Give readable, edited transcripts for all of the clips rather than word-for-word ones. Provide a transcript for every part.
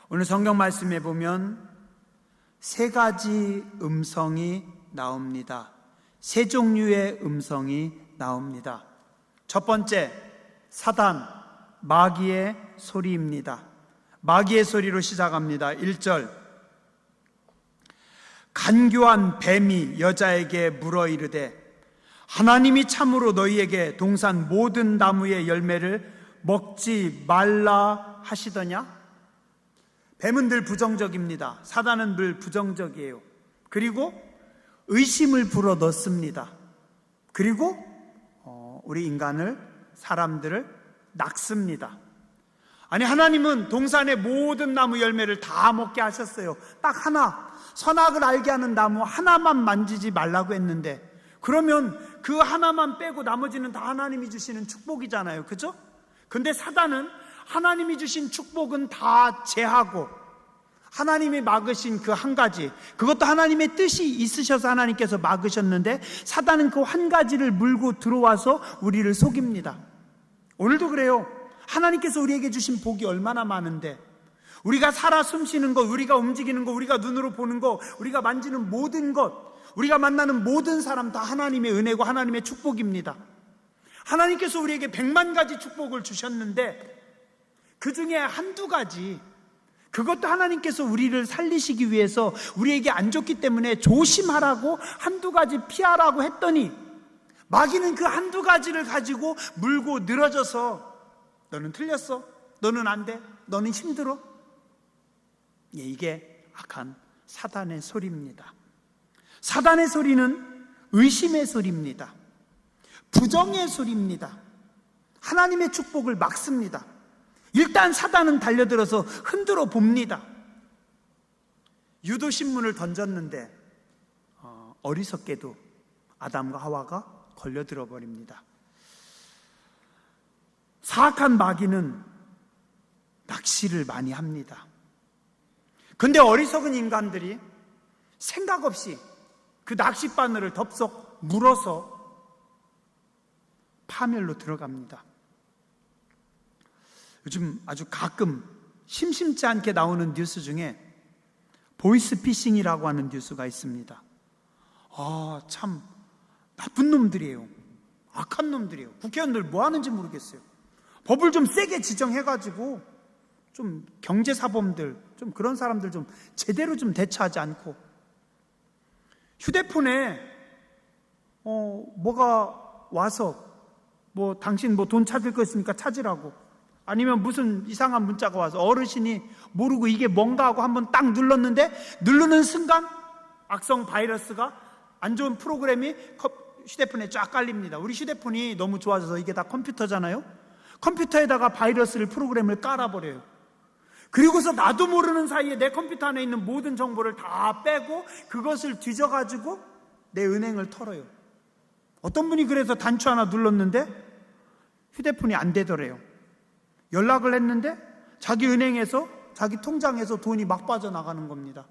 오늘 성경 말씀에 보면 세 가지 음성이 나옵니다. 세 종류의 음성이 나옵니다. 첫 번째, 사단, 마귀의 소리입니다. 마귀의 소리로 시작합니다. 1절, 간교한 뱀이 여자에게 물어 이르되 하나님이 참으로 너희에게 동산 모든 나무의 열매를 먹지 말라 하시더냐? 뱀은 늘 부정적입니다. 사단은 늘 부정적이에요. 그리고 의심을 불어 넣습니다. 그리고 우리 사람들을 낙습니다. 아니, 하나님은 동산의 모든 나무 열매를 다 먹게 하셨어요. 딱 하나, 선악을 알게 하는 나무 하나만 만지지 말라고 했는데, 그러면 그 하나만 빼고 나머지는 다 하나님이 주시는 축복이잖아요. 그죠? 근데 사단은 하나님이 주신 축복은 다 제하고 하나님이 막으신 그 한 가지, 그것도 하나님의 뜻이 있으셔서 하나님께서 막으셨는데, 사단은 그 한 가지를 물고 들어와서 우리를 속입니다. 오늘도 그래요. 하나님께서 우리에게 주신 복이 얼마나 많은데, 우리가 살아 숨쉬는 것, 우리가 움직이는 것, 우리가 눈으로 보는 것, 우리가 만지는 모든 것, 우리가 만나는 모든 사람 다 하나님의 은혜고 하나님의 축복입니다. 하나님께서 우리에게 100만 가지 축복을 주셨는데 그 중에 한두 가지, 그것도 하나님께서 우리를 살리시기 위해서 우리에게 안 좋기 때문에 조심하라고 한두 가지 피하라고 했더니, 마귀는 그 한두 가지를 가지고 물고 늘어져서 너는 틀렸어, 너는 안 돼, 너는 힘들어. 이게 악한 사단의 소리입니다. 사단의 소리는 의심의 소리입니다. 부정의 소리입니다. 하나님의 축복을 막습니다. 일단 사단은 달려들어서 흔들어 봅니다. 유도신문을 던졌는데 어리석게도 아담과 하와가 걸려들어 버립니다. 사악한 마귀는 낚시를 많이 합니다. 근데 어리석은 인간들이 생각 없이 그 낚싯바늘을 덥석 물어서 파멸로 들어갑니다. 요즘 아주 가끔 심심치 않게 나오는 뉴스 중에 보이스피싱이라고 하는 뉴스가 있습니다. 참 나쁜 놈들이에요. 악한 놈들이에요. 국회의원들 뭐 하는지 모르겠어요. 법을 좀 세게 지정해가지고 좀 경제사범들, 좀 그런 사람들 좀 제대로 좀 대처하지 않고, 휴대폰에 뭐가 와서 당신 돈 찾을 거 있으니까 찾으라고, 아니면 무슨 이상한 문자가 와서 어르신이 모르고 이게 뭔가 하고 한번 딱 눌렀는데, 누르는 순간 악성 바이러스가, 안 좋은 프로그램이 휴대폰에 쫙 깔립니다. 우리 휴대폰이 너무 좋아져서 이게 다 컴퓨터잖아요. 컴퓨터에다가 바이러스를, 프로그램을 깔아버려요. 그리고서 나도 모르는 사이에 내 컴퓨터 안에 있는 모든 정보를 다 빼고 그것을 뒤져가지고 내 은행을 털어요. 어떤 분이 그래서 단추 하나 눌렀는데 휴대폰이 안 되더래요. 연락을 했는데 자기 은행에서, 자기 통장에서 돈이 막 빠져나가는 겁니다.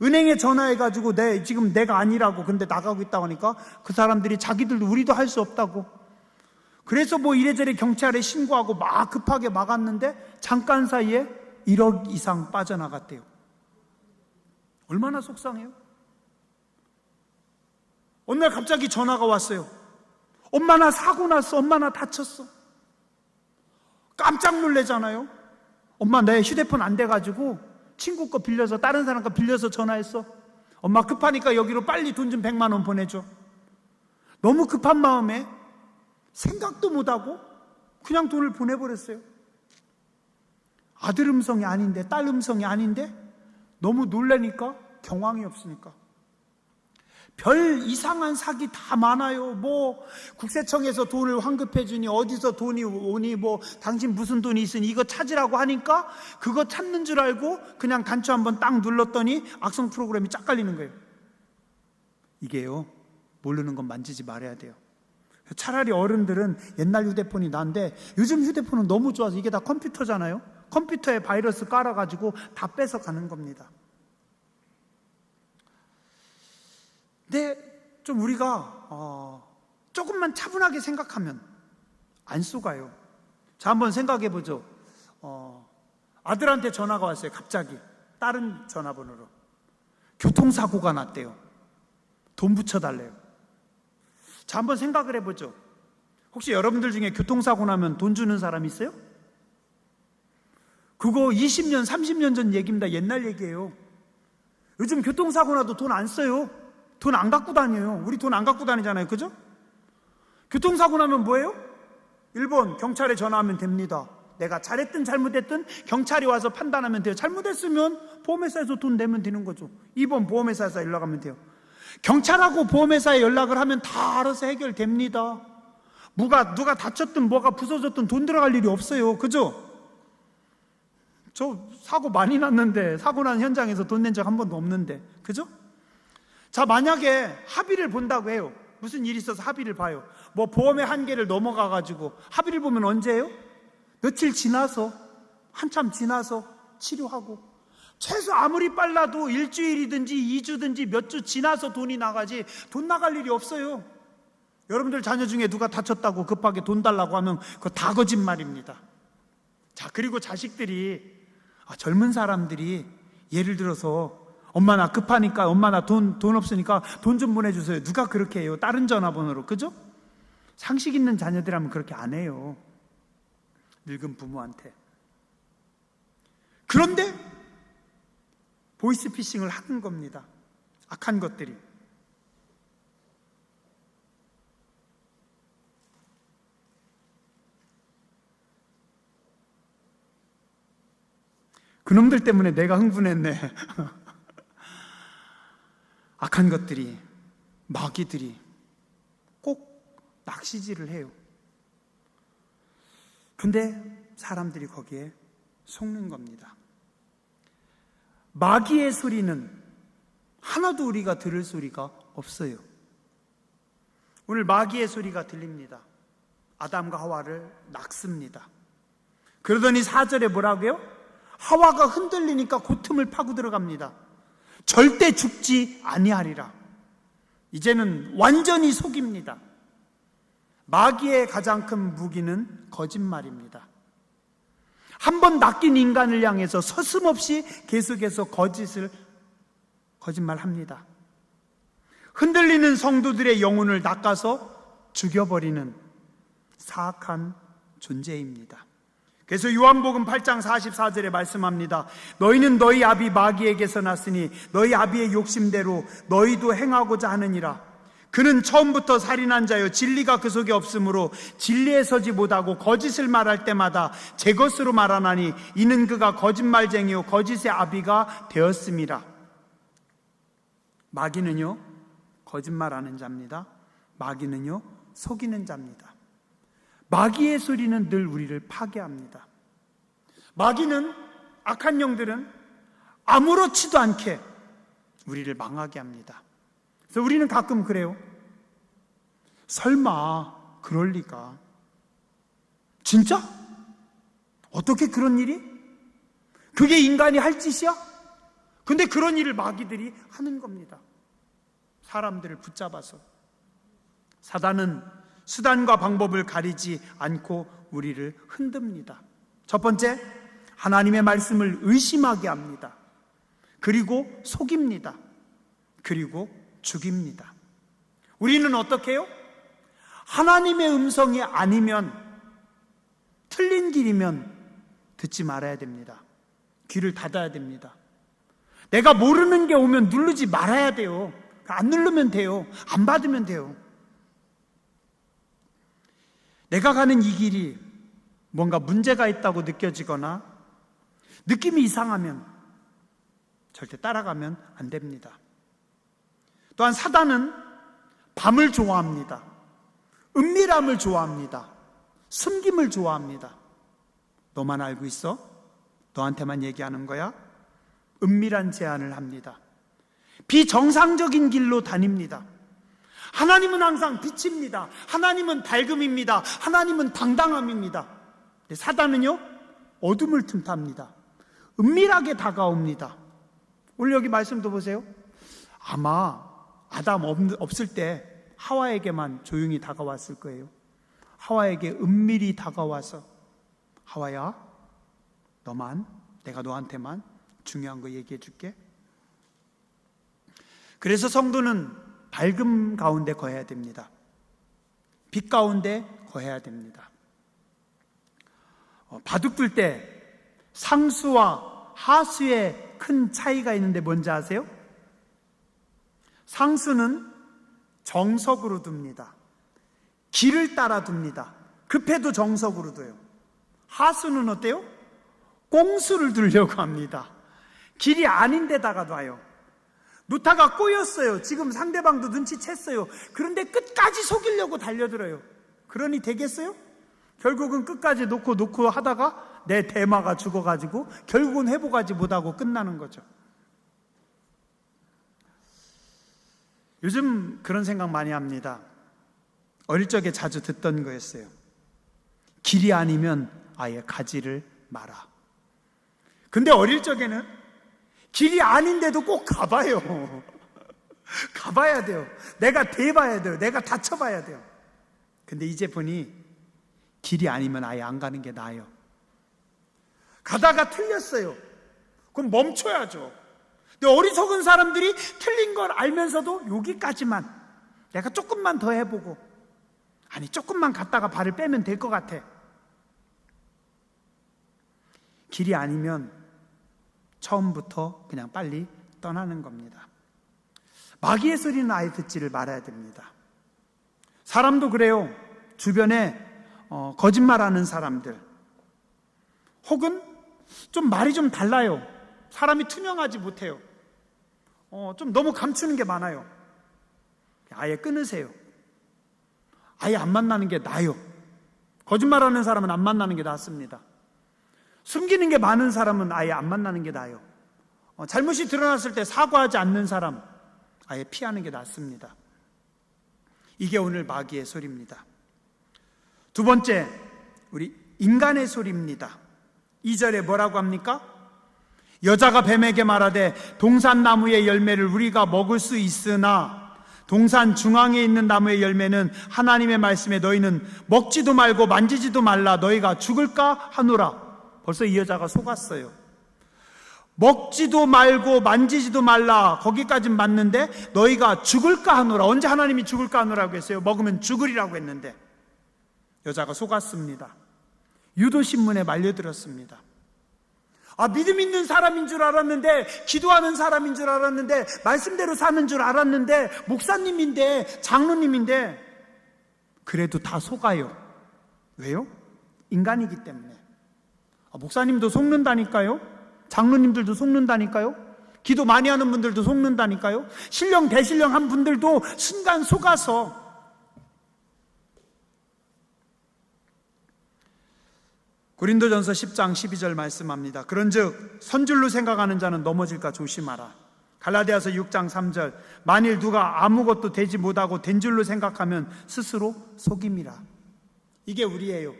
은행에 전화해가지고 지금 내가 아니라고, 근데 나가고 있다고 하니까 그 사람들이 자기들도 우리도 할 수 없다고, 그래서 이래저래 경찰에 신고하고 막 급하게 막았는데 잠깐 사이에 1억 이상 빠져나갔대요. 얼마나 속상해요? 어느 날 갑자기 전화가 왔어요. 엄마 나 사고 났어, 엄마 나 다쳤어. 깜짝 놀래잖아요. 엄마 내 휴대폰 안 돼가지고 친구 거 빌려서, 다른 사람 거 빌려서 전화했어. 엄마 급하니까 여기로 빨리 돈 좀 100만 원 보내줘. 너무 급한 마음에 생각도 못하고 그냥 돈을 보내버렸어요. 아들 음성이 아닌데, 딸 음성이 아닌데, 너무 놀라니까, 경황이 없으니까. 별 이상한 사기 다 많아요. 국세청에서 돈을 환급해 주니, 어디서 돈이 오니, 당신 무슨 돈이 있으니 이거 찾으라고 하니까 그거 찾는 줄 알고 그냥 단추 한번 딱 눌렀더니 악성 프로그램이 쫙 깔리는 거예요. 이게요, 모르는 건 만지지 말아야 돼요. 차라리 어른들은 옛날 휴대폰이 나은데, 요즘 휴대폰은 너무 좋아서 이게 다 컴퓨터잖아요. 컴퓨터에 바이러스 깔아가지고 다 뺏어가는 겁니다. 근데 좀 우리가 조금만 차분하게 생각하면 안 속아요. 자, 한번 생각해 보죠. 아들한테 전화가 왔어요. 갑자기 다른 전화번호로 교통사고가 났대요. 돈 붙여달래요. 자, 한번 생각을 해보죠. 혹시 여러분들 중에 교통사고 나면 돈 주는 사람 있어요? 그거 20년, 30년 전 얘기입니다. 옛날 얘기예요. 요즘 교통사고 나도 돈 안 써요. 돈 안 갖고 다녀요. 우리 돈 안 갖고 다니잖아요. 그죠? 교통사고 나면 뭐예요? 1번 경찰에 전화하면 됩니다. 내가 잘했든 잘못했든 경찰이 와서 판단하면 돼요. 잘못했으면 보험회사에서 돈 내면 되는 거죠. 2번 보험회사에서 연락하면 돼요. 경찰하고 보험회사에 연락을 하면 다 알아서 해결됩니다. 누가 다쳤든 뭐가 부서졌든 돈 들어갈 일이 없어요. 그죠? 저 사고 많이 났는데, 사고 난 현장에서 돈 낸 적 한 번도 없는데, 그죠? 자, 만약에 합의를 본다고 해요. 무슨 일이 있어서 합의를 봐요. 뭐 보험의 한계를 넘어가가지고 합의를 보면 언제예요? 며칠 지나서, 한참 지나서 치료하고, 최소 아무리 빨라도 일주일이든지 2주든지 몇 주 지나서 돈이 나가지 돈 나갈 일이 없어요. 여러분들 자녀 중에 누가 다쳤다고 급하게 돈 달라고 하면 그거 다 거짓말입니다. 자, 그리고 자식들이, 젊은 사람들이 예를 들어서 엄마 나 급하니까, 엄마 나 돈 없으니까 돈 좀 보내주세요. 누가 그렇게 해요? 다른 전화번호로. 그죠? 상식 있는 자녀들하면 그렇게 안 해요. 늙은 부모한테. 그런데 보이스피싱을 하는 겁니다. 악한 것들이. 그놈들 때문에 내가 흥분했네. 악한 것들이, 마귀들이 꼭 낚시질을 해요. 근데 사람들이 거기에 속는 겁니다. 마귀의 소리는 하나도 우리가 들을 소리가 없어요. 오늘 마귀의 소리가 들립니다. 아담과 하와를 낚습니다. 그러더니 4절에 뭐라고요? 하와가 흔들리니까 그 틈을 파고 들어갑니다. 절대 죽지 아니하리라. 이제는 완전히 속입니다. 마귀의 가장 큰 무기는 거짓말입니다. 한번 낚인 인간을 향해서 서슴없이 계속해서 거짓말합니다. 흔들리는 성도들의 영혼을 낚아서 죽여버리는 사악한 존재입니다. 그래서 요한복음 8장 44절에 말씀합니다. 너희는 너희 아비 마귀에게서 났으니 너희 아비의 욕심대로 너희도 행하고자 하느니라. 그는 처음부터 살인한 자요 진리가 그 속에 없으므로 진리에 서지 못하고 거짓을 말할 때마다 제 것으로 말하나니 이는 그가 거짓말쟁이요 거짓의 아비가 되었습니다. 마귀는요 거짓말하는 자입니다. 마귀는요 속이는 자입니다. 마귀의 소리는 늘 우리를 파괴합니다. 마귀는, 악한 영들은 아무렇지도 않게 우리를 망하게 합니다. 그래서 우리는 가끔 그래요. 설마 그럴 리가. 진짜? 어떻게 그런 일이? 그게 인간이 할 짓이야? 근데 그런 일을 마귀들이 하는 겁니다. 사람들을 붙잡아서. 사단은 수단과 방법을 가리지 않고 우리를 흔듭니다. 첫 번째, 하나님의 말씀을 의심하게 합니다. 그리고 속입니다. 그리고 죽입니다. 우리는 어떻게 해요? 하나님의 음성이 아니면, 틀린 길이면 듣지 말아야 됩니다. 귀를 닫아야 됩니다. 내가 모르는 게 오면 누르지 말아야 돼요. 안 누르면 돼요. 안 받으면 돼요. 내가 가는 이 길이 뭔가 문제가 있다고 느껴지거나 느낌이 이상하면 절대 따라가면 안 됩니다. 또한 사단은 밤을 좋아합니다. 은밀함을 좋아합니다. 숨김을 좋아합니다. 너만 알고 있어? 너한테만 얘기하는 거야? 은밀한 제안을 합니다. 비정상적인 길로 다닙니다. 하나님은 항상 빛입니다. 하나님은 밝음입니다. 하나님은 당당함입니다. 사단은요 어둠을 틈탑니다. 은밀하게 다가옵니다. 오늘 여기 말씀도 보세요. 아마 아담 없을 때 하와에게만 조용히 다가왔을 거예요. 하와에게 은밀히 다가와서 하와야, 너만 내가 너한테만 중요한 거 얘기해 줄게. 그래서 성도는 밝음 가운데 거해야 됩니다. 빛 가운데 거해야 됩니다. 바둑 둘 때 상수와 하수의 큰 차이가 있는데 뭔지 아세요? 상수는 정석으로 둡니다. 길을 따라 둡니다. 급해도 정석으로 둬요. 하수는 어때요? 꽁수를 두려고 합니다. 길이 아닌 데다가 놔요. 놓다가 꼬였어요. 지금 상대방도 눈치챘어요. 그런데 끝까지 속이려고 달려들어요. 그러니 되겠어요? 결국은 끝까지 놓고 하다가 내 대마가 죽어가지고 결국은 회복하지 못하고 끝나는 거죠. 요즘 그런 생각 많이 합니다. 어릴 적에 자주 듣던 거였어요. 길이 아니면 아예 가지를 마라. 근데 어릴 적에는 길이 아닌데도 꼭 가봐요. 가봐야 돼요. 내가 대봐야 돼요. 내가 다쳐봐야 돼요. 근데 이제 보니 길이 아니면 아예 안 가는 게 나아요. 가다가 틀렸어요. 그럼 멈춰야죠. 근데 어리석은 사람들이 틀린 걸 알면서도 여기까지만, 내가 조금만 더 해보고, 아니 조금만 갔다가 발을 빼면 될 것 같아. 길이 아니면 처음부터 그냥 빨리 떠나는 겁니다. 마귀의 소리는 아예 듣지를 말아야 됩니다. 사람도 그래요. 주변에 거짓말하는 사람들, 혹은 좀 말이 좀 달라요. 사람이 투명하지 못해요. 좀 너무 감추는 게 많아요. 아예 끊으세요. 아예 안 만나는 게 나아요. 거짓말하는 사람은 안 만나는 게 낫습니다. 숨기는 게 많은 사람은 아예 안 만나는 게 나아요. 잘못이 드러났을 때 사과하지 않는 사람 아예 피하는 게 낫습니다. 이게 오늘 마귀의 소리입니다. 두 번째, 우리 인간의 소리입니다. 2절에 뭐라고 합니까? 여자가 뱀에게 말하되 동산나무의 열매를 우리가 먹을 수 있으나 동산 중앙에 있는 나무의 열매는 하나님의 말씀에 너희는 먹지도 말고 만지지도 말라, 너희가 죽을까 하노라. 벌써 이 여자가 속았어요. 먹지도 말고 만지지도 말라, 거기까진 맞는데 너희가 죽을까 하노라. 언제 하나님이 죽을까 하노라고 했어요? 먹으면 죽으리라고 했는데 여자가 속았습니다. 유도신문에 말려들었습니다. 믿음 있는 사람인 줄 알았는데, 기도하는 사람인 줄 알았는데, 말씀대로 사는 줄 알았는데, 목사님인데, 장로님인데, 그래도 다 속아요. 왜요? 인간이기 때문에. 목사님도 속는다니까요? 장로님들도 속는다니까요? 기도 많이 하는 분들도 속는다니까요? 신령 대신령 한 분들도 순간 속아서. 고린도전서 10장 12절 말씀합니다. 그런즉 선줄로 생각하는 자는 넘어질까 조심하라. 갈라디아서 6장 3절 만일 누가 아무것도 되지 못하고 된 줄로 생각하면 스스로 속임이라. 이게 우리예요.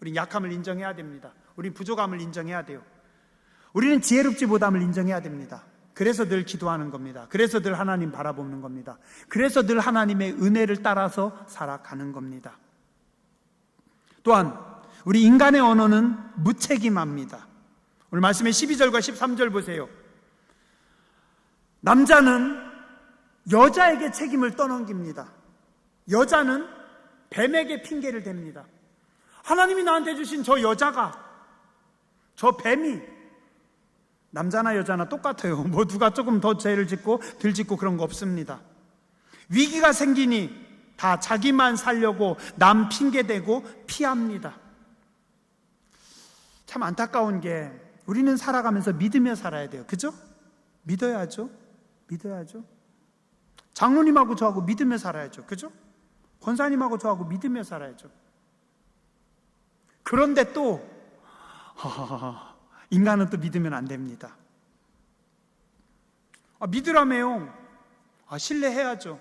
우린 약함을 인정해야 됩니다. 우린 부족함을 인정해야 돼요. 우리는 지혜롭지 못함을 인정해야 됩니다. 그래서 늘 기도하는 겁니다. 그래서 늘 하나님 바라보는 겁니다. 그래서 늘 하나님의 은혜를 따라서 살아가는 겁니다. 또한 우리 인간의 언어는 무책임합니다. 오늘 말씀의 12절과 13절 보세요. 남자는 여자에게 책임을 떠넘깁니다. 여자는 뱀에게 핑계를 댑니다. 하나님이 나한테 주신 저 여자가, 저 뱀이, 남자나 여자나 똑같아요. 뭐 누가 조금 더 죄를 짓고 덜 짓고 그런 거 없습니다. 위기가 생기니 다 자기만 살려고 남 핑계대고 피합니다. 참 안타까운 게 우리는 살아가면서 믿으며 살아야 돼요. 그죠? 믿어야죠. 믿어야죠. 장로님하고 저하고 믿으며 살아야죠. 그죠? 권사님하고 저하고 믿으며 살아야죠. 그런데 또 인간은 또 믿으면 안 됩니다. 믿으라며요. 신뢰해야죠.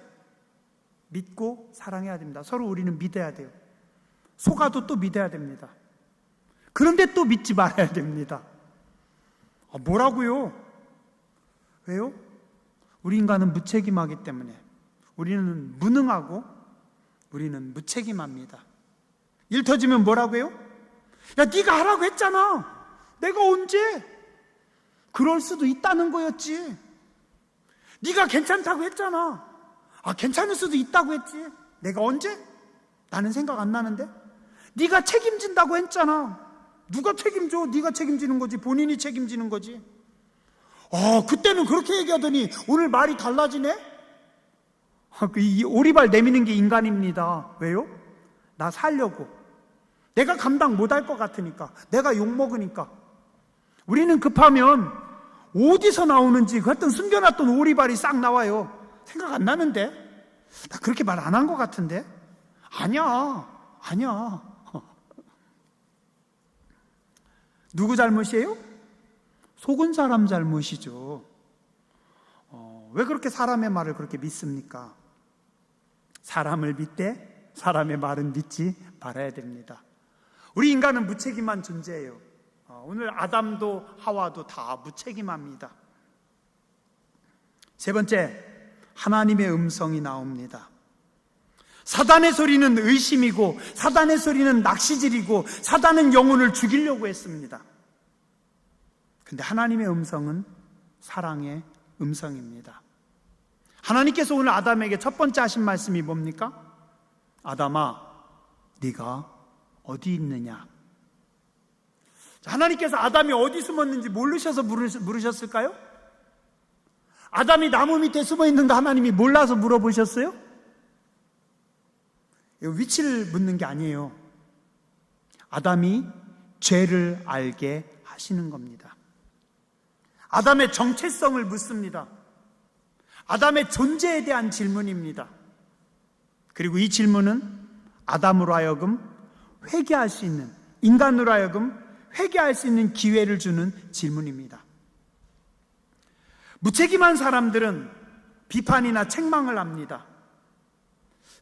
믿고 사랑해야 됩니다. 서로 우리는 믿어야 돼요. 속아도 또 믿어야 됩니다. 그런데 또 믿지 말아야 됩니다. 뭐라고요? 왜요? 우리 인간은 무책임하기 때문에. 우리는 무능하고 우리는 무책임합니다. 일 터지면 뭐라고 해요? 야, 네가 하라고 했잖아. 내가 언제? 그럴 수도 있다는 거였지. 네가 괜찮다고 했잖아. 괜찮을 수도 있다고 했지. 내가 언제? 나는 생각 안 나는데. 네가 책임진다고 했잖아. 누가 책임져? 네가 책임지는 거지. 본인이 책임지는 거지. 그때는 그렇게 얘기하더니 오늘 말이 달라지네? 이 오리발 내미는 게 인간입니다. 왜요? 나 살려고. 내가 감당 못할 것 같으니까. 내가 욕먹으니까. 우리는 급하면 어디서 나오는지 그랬던 숨겨놨던 오리발이 싹 나와요. 생각 안 나는데? 나 그렇게 말 안 한 것 같은데? 아니야. 누구 잘못이에요? 속은 사람 잘못이죠. 왜 그렇게 사람의 말을 그렇게 믿습니까? 사람을 믿되 사람의 말은 믿지 말아야 됩니다. 우리 인간은 무책임한 존재예요. 오늘 아담도 하와도 다 무책임합니다. 세 번째, 하나님의 음성이 나옵니다. 사단의 소리는 의심이고, 사단의 소리는 낚시질이고, 사단은 영혼을 죽이려고 했습니다. 근데 하나님의 음성은 사랑의 음성입니다. 하나님께서 오늘 아담에게 첫 번째 하신 말씀이 뭡니까? 아담아, 네가 어디 있느냐? 하나님께서 아담이 어디 숨었는지 모르셔서 물으셨을까요? 아담이 나무 밑에 숨어 있는 거 하나님이 몰라서 물어보셨어요? 위치를 묻는 게 아니에요. 아담이 죄를 알게 하시는 겁니다. 아담의 정체성을 묻습니다. 아담의 존재에 대한 질문입니다. 그리고 이 질문은 아담으로 하여금 회개할 수 있는, 인간으로 하여금 회개할 수 있는 기회를 주는 질문입니다. 무책임한 사람들은 비판이나 책망을 합니다.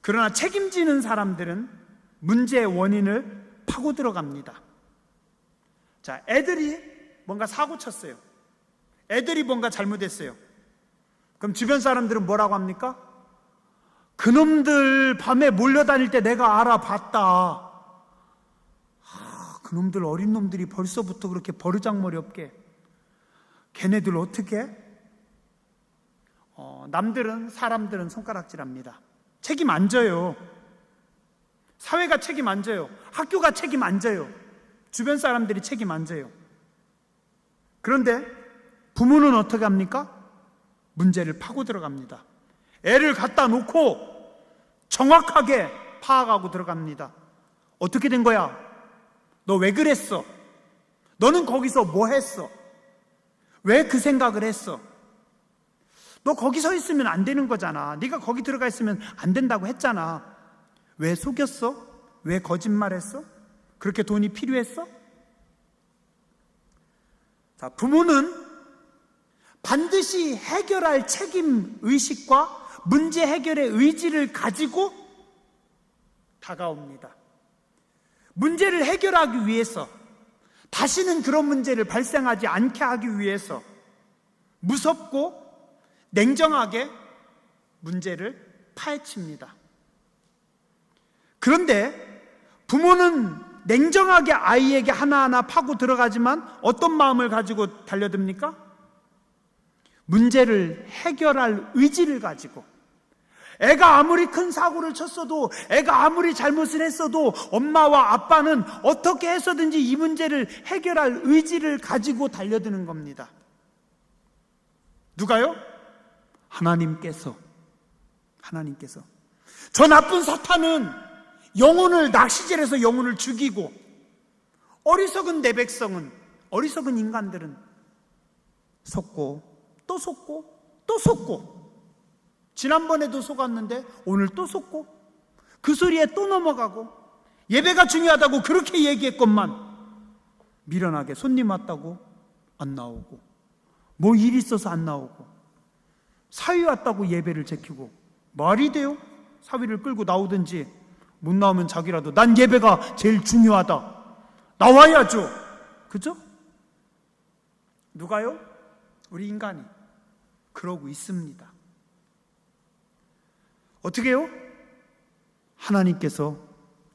그러나 책임지는 사람들은 문제의 원인을 파고 들어갑니다. 자, 애들이 뭔가 사고 쳤어요. 애들이 뭔가 잘못했어요. 그럼 주변 사람들은 뭐라고 합니까? 그놈들 밤에 몰려다닐 때 내가 알아봤다. 그놈들 어린 놈들이 벌써부터 그렇게 버르장머리 없게. 걔네들 어떻게? 사람들은 손가락질합니다. 책임 안 져요. 사회가 책임 안 져요. 학교가 책임 안 져요. 주변 사람들이 책임 안 져요. 그런데 부모는 어떻게 합니까? 문제를 파고 들어갑니다. 애를 갖다 놓고 정확하게 파악하고 들어갑니다. 어떻게 된 거야? 너 왜 그랬어? 너는 거기서 뭐 했어? 왜 그 생각을 했어? 너 거기 서 있으면 안 되는 거잖아. 네가 거기 들어가 있으면 안 된다고 했잖아. 왜 속였어? 왜 거짓말했어? 그렇게 돈이 필요했어? 자, 부모는 반드시 해결할 책임 의식과 문제 해결의 의지를 가지고 다가옵니다. 문제를 해결하기 위해서, 다시는 그런 문제를 발생하지 않게 하기 위해서 무섭고 냉정하게 문제를 파헤칩니다. 그런데 부모는 냉정하게 아이에게 하나하나 파고 들어가지만 어떤 마음을 가지고 달려듭니까? 문제를 해결할 의지를 가지고, 애가 아무리 큰 사고를 쳤어도, 애가 아무리 잘못을 했어도 엄마와 아빠는 어떻게 해서든지 이 문제를 해결할 의지를 가지고 달려드는 겁니다. 누가요? 하나님께서. 저 나쁜 사탄은 영혼을 낚시질해서 영혼을 죽이고, 어리석은 내 백성은, 어리석은 인간들은 속고 또 속고 또 속고, 지난번에도 속았는데 오늘 또 속고, 그 소리에 또 넘어가고, 예배가 중요하다고 그렇게 얘기했건만 미련하게 손님 왔다고 안 나오고, 뭐 일 있어서 안 나오고, 사위 왔다고 예배를 제키고. 말이 돼요? 사위를 끌고 나오든지, 못 나오면 자기라도 난 예배가 제일 중요하다, 나와야죠. 그죠? 누가요? 우리 인간이 그러고 있습니다. 어떻게 해요? 하나님께서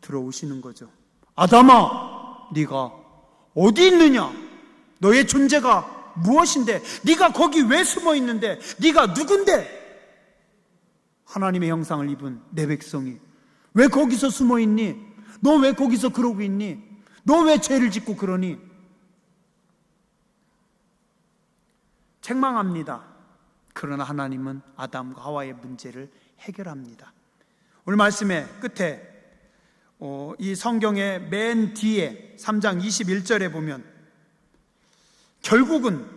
들어오시는 거죠. 아담아, 네가 어디 있느냐? 너의 존재가 무엇인데? 네가 거기 왜 숨어 있는데? 네가 누군데? 하나님의 형상을 입은 내 백성이 왜 거기서 숨어 있니? 너 왜 거기서 그러고 있니? 너 왜 죄를 짓고 그러니? 책망합니다. 그러나 하나님은 아담과 하와의 문제를 해결합니다. 오늘 말씀의 끝에 이 성경의 맨 뒤에 3장 21절에 보면 결국은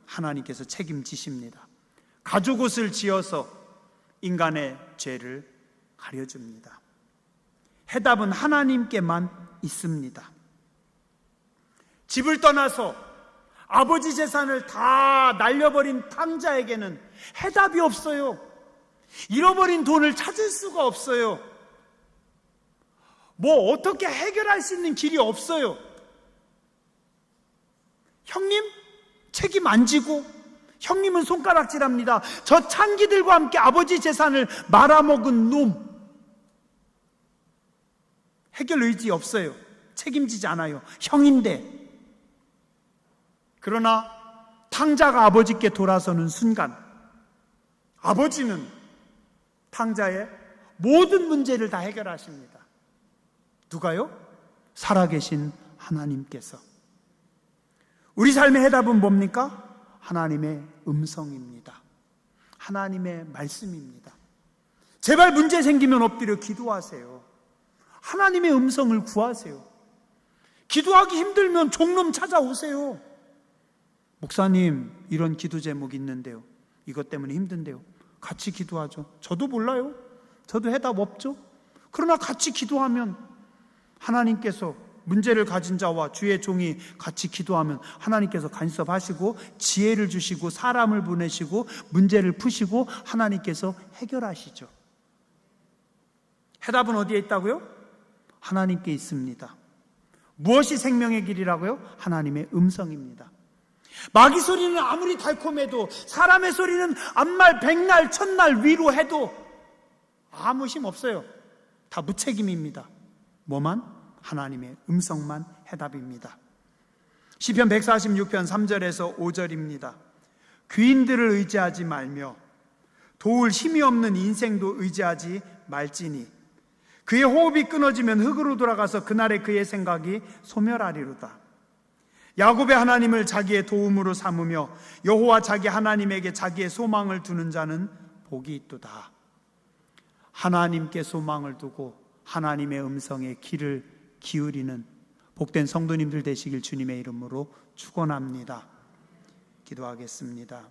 하나님께서 책임지십니다. 가죽옷을 지어서 인간의 죄를 가려줍니다. 해답은 하나님께만 있습니다. 집을 떠나서 아버지 재산을 다 날려버린 탕자에게는 해답이 없어요. 잃어버린 돈을 찾을 수가 없어요. 뭐 어떻게 해결할 수 있는 길이 없어요. 형님 책임 안 지고 형님은 손가락질합니다. 저 창기들과 함께 아버지 재산을 말아먹은 놈. 해결 의지 없어요. 책임지지 않아요. 형인데. 그러나 탕자가 아버지께 돌아서는 순간 아버지는 탕자의 모든 문제를 다 해결하십니다. 누가요? 살아계신 하나님께서. 우리 삶의 해답은 뭡니까? 하나님의 음성입니다. 하나님의 말씀입니다. 제발 문제 생기면 엎드려 기도하세요. 하나님의 음성을 구하세요. 기도하기 힘들면 종놈 찾아오세요. 목사님, 이런 기도 제목이 있는데요. 이것 때문에 힘든데요. 같이 기도하죠. 저도 몰라요. 저도 해답 없죠. 그러나 같이 기도하면 하나님께서 문제를 가진 자와 주의 종이 같이 기도하면 하나님께서 간섭하시고 지혜를 주시고 사람을 보내시고 문제를 푸시고 하나님께서 해결하시죠. 해답은 어디에 있다고요? 하나님께 있습니다. 무엇이 생명의 길이라고요? 하나님의 음성입니다. 마귀 소리는 아무리 달콤해도 사람의 소리는 암말 백날 천날 위로해도 아무 힘 없어요. 다 무책임입니다. 뭐만? 하나님의 음성만 해답입니다. 시편 146편 3절에서 5절입니다. 귀인들을 의지하지 말며 도울 힘이 없는 인생도 의지하지 말지니 그의 호흡이 끊어지면 흙으로 돌아가서 그날에 그의 생각이 소멸하리로다. 야곱의 하나님을 자기의 도움으로 삼으며 여호와 자기 하나님에게 자기의 소망을 두는 자는 복이 있도다. 하나님께 소망을 두고 하나님의 음성에 귀를 기울이는 복된 성도님들 되시길 주님의 이름으로 축원합니다. 기도하겠습니다.